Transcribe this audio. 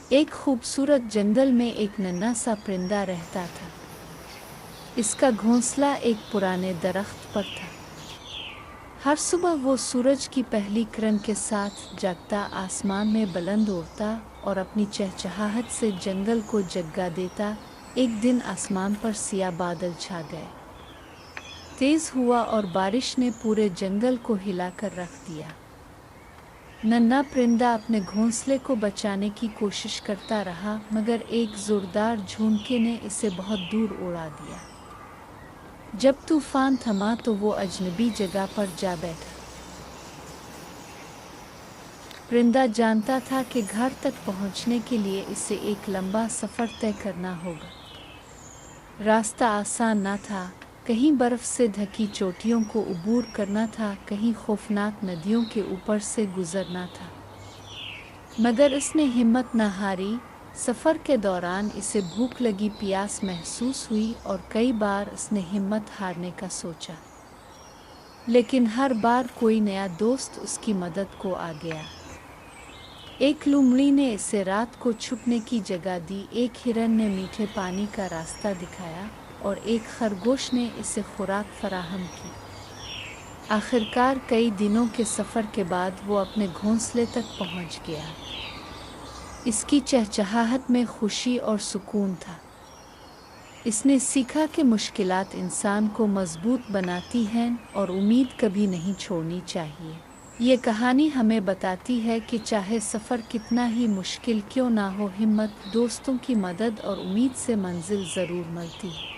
ایک خوبصورت جنگل میں ایک ننھا سا پرندہ رہتا تھا۔ اس کا گھونسلہ ایک پرانے درخت پر تھا۔ ہر صبح وہ سورج کی پہلی کرن کے ساتھ جاگتا، آسمان میں بلند اڑتا اور اپنی چہچہاہٹ سے جنگل کو جگا دیتا۔ ایک دن آسمان پر سیاہ بادل چھا گئے، تیز ہوا اور بارش نے پورے جنگل کو ہلا کر رکھ دیا۔ ننھا پرندہ اپنے گھونسلے کو بچانے کی کوشش کرتا رہا، مگر ایک زوردار جھونکے نے اسے بہت دور اڑا دیا۔ جب طوفان تھما تو وہ اجنبی جگہ پر جا بیٹھا۔ پرندہ جانتا تھا کہ گھر تک پہنچنے کے لیے اسے ایک لمبا سفر طے کرنا ہوگا۔ راستہ آسان نہ تھا، کہیں برف سے ڈھکی چوٹیوں کو عبور کرنا تھا، کہیں خوفناک ندیوں کے اوپر سے گزرنا تھا، مگر اس نے ہمت نہ ہاری۔ سفر کے دوران اسے بھوک لگی، پیاس محسوس ہوئی اور کئی بار اس نے ہمت ہارنے کا سوچا، لیکن ہر بار کوئی نیا دوست اس کی مدد کو آ گیا۔ ایک لومڑی نے اسے رات کو چھپنے کی جگہ دی، ایک ہرن نے میٹھے پانی کا راستہ دکھایا اور ایک خرگوش نے اسے خوراک فراہم کی۔ آخرکار کئی دنوں کے سفر کے بعد وہ اپنے گھونسلے تک پہنچ گیا۔ اس کی چہچہاہٹ میں خوشی اور سکون تھا۔ اس نے سیکھا کہ مشکلات انسان کو مضبوط بناتی ہیں اور امید کبھی نہیں چھوڑنی چاہیے۔ یہ کہانی ہمیں بتاتی ہے کہ چاہے سفر کتنا ہی مشکل کیوں نہ ہو، ہمت، دوستوں کی مدد اور امید سے منزل ضرور ملتی ہے۔